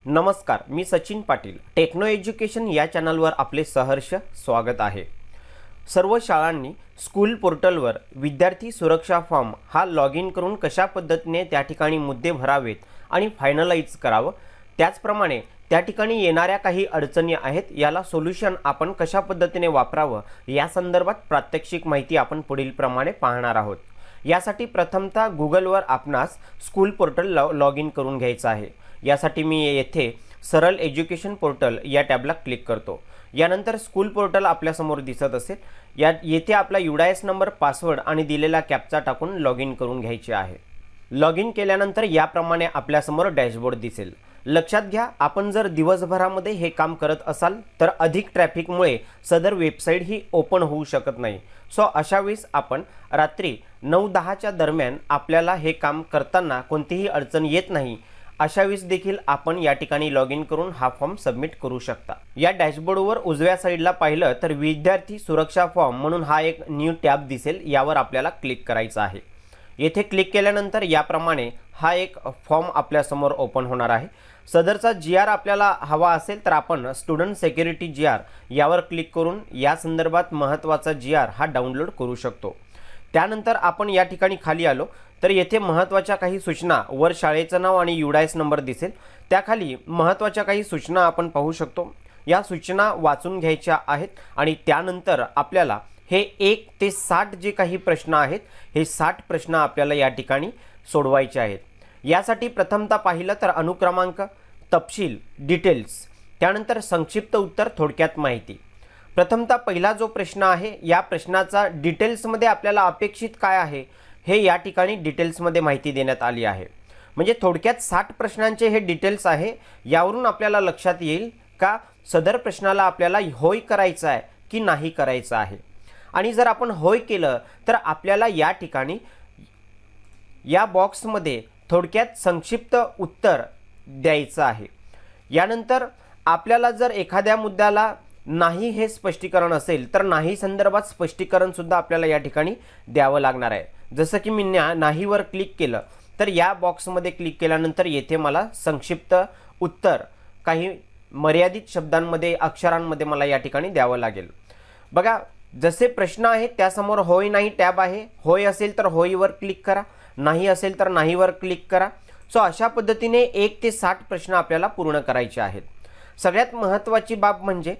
नमस्कार, मी Sachin Patil. Techno education या चॅनलवर आपले सहर्ष स्वागत आहे. सर्व शाळांनी स्कूल पोर्टलवर विद्यार्थी सुरक्षा फॉर्म हा लॉग इन करून कशा पद्धतीने त्या ठिकाणी मुद्दे भरावेत आणि फायनलाइज करावं, त्याचप्रमाणे त्या ठिकाणी येणाऱ्या काही अडचणी आहेत याला सोल्युशन आपण कशा पद्धतीने वापरावं या संदर्भात प्रात्यक्षिक माहिती आपण पुढील प्रमाणे पाहणार आहोत. यासाठी प्रथमतः गुगलवर आपणास स्कूल पोर्टल लॉग इन करून घ्यायचं आहे. यासाठी मी येथे सरळ एज्युकेशन पोर्टल या टॅबला क्लिक करतो. यानंतर स्कूल पोर्टल आपल्यासमोर दिसत असेल. येथे आपला UDIS नंबर, पासवर्ड आणि दिलेला कॅप्चा टाकून लॉग इन करून घ्यायचे आहे. लॉग इन केल्यानंतर याप्रमाणे आपल्यासमोर डॅशबोर्ड दिसेल. लक्षात घ्या, आपण जर दिवसभरामध्ये हे काम करत असाल तर अधिक ट्रॅफिकमुळे सदर वेबसाईट ही ओपन होऊ शकत नाही. सो अशा वेळेस आपण रात्री 9-10च्या दरम्यान आपल्याला हे काम करताना कोणतीही अडचण येत नाही, अशा वेळेस देखील आपण या ठिकाणी लॉग इन करून हा फॉर्म सबमिट करू शकता. या डॅशबोर्डवर उजव्या साईडला पाहिलं तर विद्यार्थी सुरक्षा फॉर्म म्हणून हा एक न्यू टॅब दिसेल. यावर आपल्याला क्लिक करायचं आहे. येथे क्लिक केल्यानंतर याप्रमाणे हा एक फॉर्म आपल्यासमोर ओपन होणार आहे. सदरचा GR आपल्याला हवा असेल तर आपण स्टुडंट सिक्युरिटी GR यावर क्लिक करून या संदर्भात महत्त्वाचा GR हा डाउनलोड करू शकतो. त्यानंतर आपण या ठिकाणी खाली आलो तर येथे महत्त्वाच्या काही सूचना, वर शाळेचं नाव आणि UDIS नंबर दिसेल. त्याखाली महत्त्वाच्या काही सूचना आपण पाहू शकतो. या सूचना वाचून घ्यायच्या आहेत आणि त्यानंतर आपल्याला हे 1 ते 60 जे काही प्रश्न आहेत, हे 60 प्रश्न आपल्याला या ठिकाणी सोडवायचे आहेत. यासाठी प्रथमतः पाहिलं तर अनुक्रमांक, तपशील, डिटेल्स, त्यानंतर संक्षिप्त उत्तर, थोडक्यात माहिती. प्रथमतः पहिला जो प्रश्न आहे, या प्रश्नाचा डिटेल्समध्ये आपल्याला अपेक्षित काय आहे हे या ठिकाणी डिटेल्समध्ये माहिती देण्यात आली आहे. म्हणजे थोडक्यात 60 प्रश्नांचे हे डिटेल्स आहे. यावरून आपल्याला लक्षात येईल का सदर प्रश्नाला आपल्याला होय करायचं आहे की नाही करायचं आहे. आणि जर आपण होय केलं तर आपल्याला या ठिकाणी या बॉक्समध्ये थोडक्यात संक्षिप्त उत्तर द्यायचं आहे. यानंतर आपल्याला जर एखाद्या मुद्द्याला नाही हे स्पष्टीकरण असेल तर नाही संदर्भात स्पष्टीकरण सुद्धा आपल्याला या ठिकाणी द्यावं लागणार आहे. जसं की मी नाहीवर क्लिक केलं तर या बॉक्समध्ये क्लिक केल्यानंतर येथे मला संक्षिप्त उत्तर काही मर्यादित शब्दांमध्ये, अक्षरांमध्ये मला या ठिकाणी द्यावं लागेल. बघा, जसे प्रश्न आहेत त्यासमोर होय नाही टॅब आहे. होय असेल तर होयवर क्लिक करा, नाही असेल तर नाहीवर क्लिक करा. सो अशा पद्धतीने 1 ते 60 प्रश्न आपल्याला पूर्ण करायचे आहेत. सगळ्यात महत्त्वाची बाब म्हणजे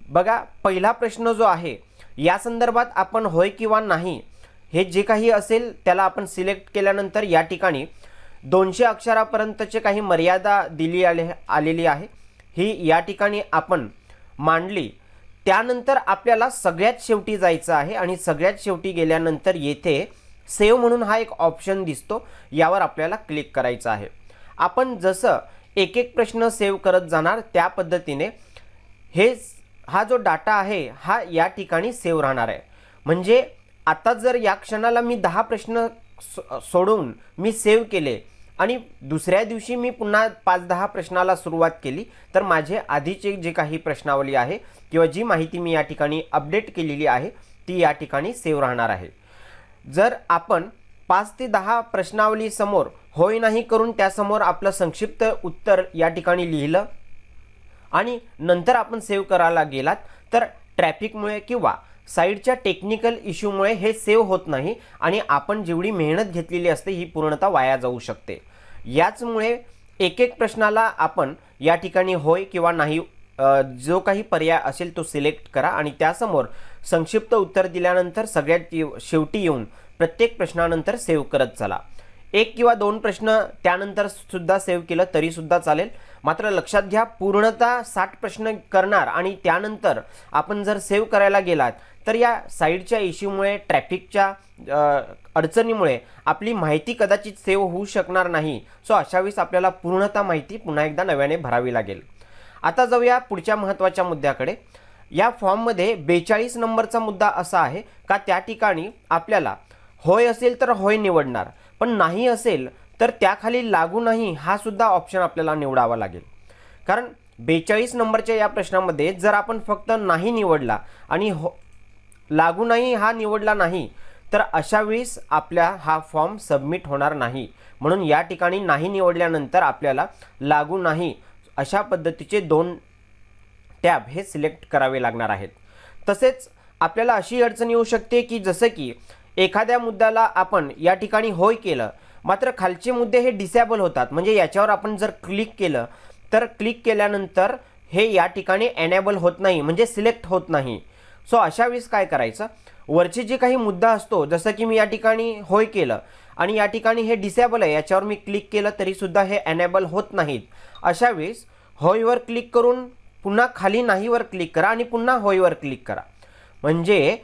बघा, पहिला प्रश्न जो आहे या संदर्भात आपण होय किंवा नाही हे जे काही असेल त्याला आपण सिलेक्ट केल्यानंतर या ठिकाणी 200 अक्षरापर्यंतचे काही मर्यादा दिली आलेली आहे. ही या ठिकाणी आपण मांडली. त्यानंतर आपल्याला सगळ्यात शेवटी जायचं आहे आणि सगळ्यात शेवटी गेल्यानंतर येथे सेव्ह म्हणून हा एक ऑप्शन दिसतो. यावर आपल्याला क्लिक करायचं आहे. आपण जसं एक एक प्रश्न सेव्ह करत जाणार त्या पद्धतीने हा जो डाटा आहे हा या ठिकाणी सेव्ह राहणार आहे. म्हणजे आता जर या क्षणाला मी 10 प्रश्न सोडवून मी सेव्ह केले आणि दुसऱ्या दिवशी मी पुन्हा 5-10 प्रश्नाला सुरुवात केली तर माझे आधीचे जे काही प्रश्नावली आहे किंवा जी माहिती मी या ठिकाणी अपडेट केलेली आहे ती या ठिकाणी सेव्ह राहणार आहे. जर आपण 5 ते 10 प्रश्नावली समोर होय नाही करून त्यासमोर आपलं संक्षिप्त उत्तर या ठिकाणी लिहिलं आणि नंतर आपण सेव्ह करायला गेलात तर ट्रॅफिकमुळे किंवा साईडच्या टेक्निकल इश्यूमुळे हे सेव्ह होत नाही आणि आपण जेवढी मेहनत घेतलेली असते ही पूर्णतः वाया जाऊ शकते. याचमुळे एक एक प्रश्नाला आपण या ठिकाणी होय किंवा नाही जो काही पर्याय असेल तो सिलेक्ट करा आणि त्यासमोर संक्षिप्त उत्तर दिल्यानंतर सगळ्यात शेवटी येऊन प्रत्येक प्रश्नानंतर सेव्ह करत चला. 1 किंवा 2 प्रश्न त्यानंतर सुद्धा सेव्ह केलं तरी सुद्धा चालेल. मात्र लक्षात घ्या, पूर्णतः 60 प्रश्न करणार आणि त्यानंतर आपण जर सेव्ह करायला गेलात तर या साईडच्या इश्यूमुळे, ट्रॅफिकच्या अडचणीमुळे आपली माहिती कदाचित सेव्ह होऊ शकणार नाही. सो अशा वेळेस आपल्याला पूर्णतः माहिती पुन्हा एकदा नव्याने भरावी लागेल. आता जाऊया पुढच्या महत्त्वाच्या मुद्द्याकडे. या फॉर्ममध्ये 42 नंबरचा मुद्दा असा आहे का त्या ठिकाणी आपल्याला होय असेल तर होय निवडणार, पण नाही असेल तर त्याखाली लागू नाही हा सुद्धा ऑप्शन आपल्याला निवडावा लागेल. कारण 42 नंबरच्या या प्रश्नामध्ये जर आपण फक्त नाही निवडला आणि लागू नाही हा निवडला नाही तर अशा वेळेस आपला हा फॉर्म सबमिट होणार नाही. म्हणून या ठिकाणी नाही निवडल्यानंतर आपल्याला लागू नाही अशा पद्धतीचे 2 टॅब हे सिलेक्ट करावे लागणार आहेत। तसेच आपल्याला अशी अडचण येऊ शकते की जसं की एखाद्या मुद्द्याला आपण या ठिकाणी होय केलं, मात्र खालचे मुद्दे हे डिसेबल होतात, म्हणजे याच्यावर आपण जर क्लिक केलं तर क्लिक केल्यानंतर हे या ठिकाणी एनेबल होत नाही, म्हणजे सिलेक्ट होत नाही। सो अशा वेळेस काय करायचं, वरचे जे काही मुद्दा असतो, जसं की मी या ठिकाणी होय केलं आणि या ठिकाणी हे डिसेबल आहे, याच्यावर मी क्लिक केलं तरीसुद्धा हे एनेबल होत नाहीत। अशा वेळेस होयवर क्लिक करून पुन्हा खाली नाहीवर क्लिक करा आणि पुन्हा होयवर क्लिक करा, म्हणजे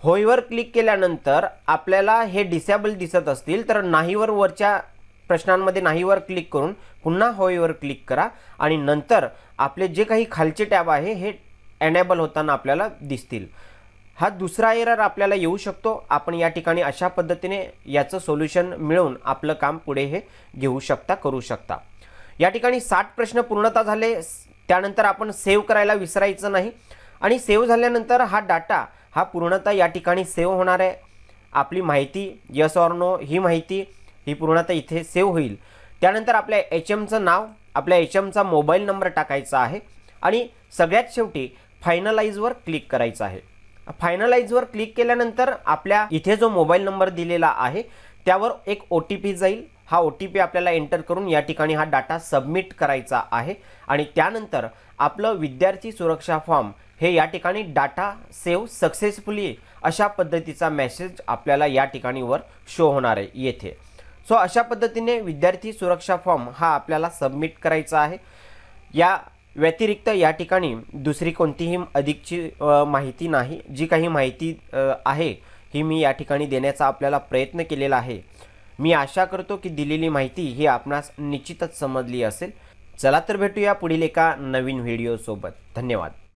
होयवर क्लिक केल्यानंतर आपल्याला हे डिसेबल दिसत असतील तर नाहीवर, वरच्या प्रश्नांमध्ये नाहीवर क्लिक करून पुन्हा होयवर क्लिक करा आणि नंतर आपले जे काही खालचे टॅब आहे हे एनेबल होताना आपल्याला दिसतील। हा दुसरा एरर आपल्याला येऊ शकतो। आपण या ठिकाणी अशा पद्धतीने याचं सोल्युशन मिळवून आपलं काम पुढे हे घेऊ शकता, करू शकता। या ठिकाणी 60 प्रश्न पूर्णता झाले, त्यानंतर आपण सेव्ह करायला विसरायचं नाही आणि सेव्ह झाल्यानंतर हा डाटा हा पूर्णतः या ठिकाणी सेव्ह होणार आहे। आपली माहिती यस ऑर नो ही माहिती ही पूर्णतः इथे सेव्ह होईल। त्यानंतर आपल्या HMचं नाव, आपल्या HMचा मोबाईल नंबर टाकायचा आहे आणि सगळ्यात शेवटी फायनलाइजवर क्लिक करायचं आहे। फायनलाइजवर क्लिक केल्यानंतर आपल्या इथे जो मोबाईल नंबर दिलेला आहे त्यावर एक OTP जाईल। हा OTP आपल्याला एंटर करून या ठिकाणी हा डाटा सबमिट करायचा आहे आणि त्यानंतर आपलं विद्यार्थी सुरक्षा फॉर्म हे या ठिकाणी डाटा सेव्ह सक्सेसफुली अशा पद्धतीचा मेसेज आपल्याला या ठिकाणी वर शो होणार आहे येथे। सो अशा पद्धतीने विद्यार्थी सुरक्षा फॉर्म हा आपल्याला सबमिट करायचा आहे। या व्यतिरिक्त या ठिकाणी दुसरी कोणतीही अधिकची माहिती नाही, जी काही माहिती आहे ही मी या ठिकाणी देण्याचा आपल्याला प्रयत्न केलेला आहे। मी आशा करतो की दिलेली माहिती ही आपणास निश्चितच समजली असेल। चला तर भेटूया पुढील एका नवीन व्हिडिओ सोबत। धन्यवाद।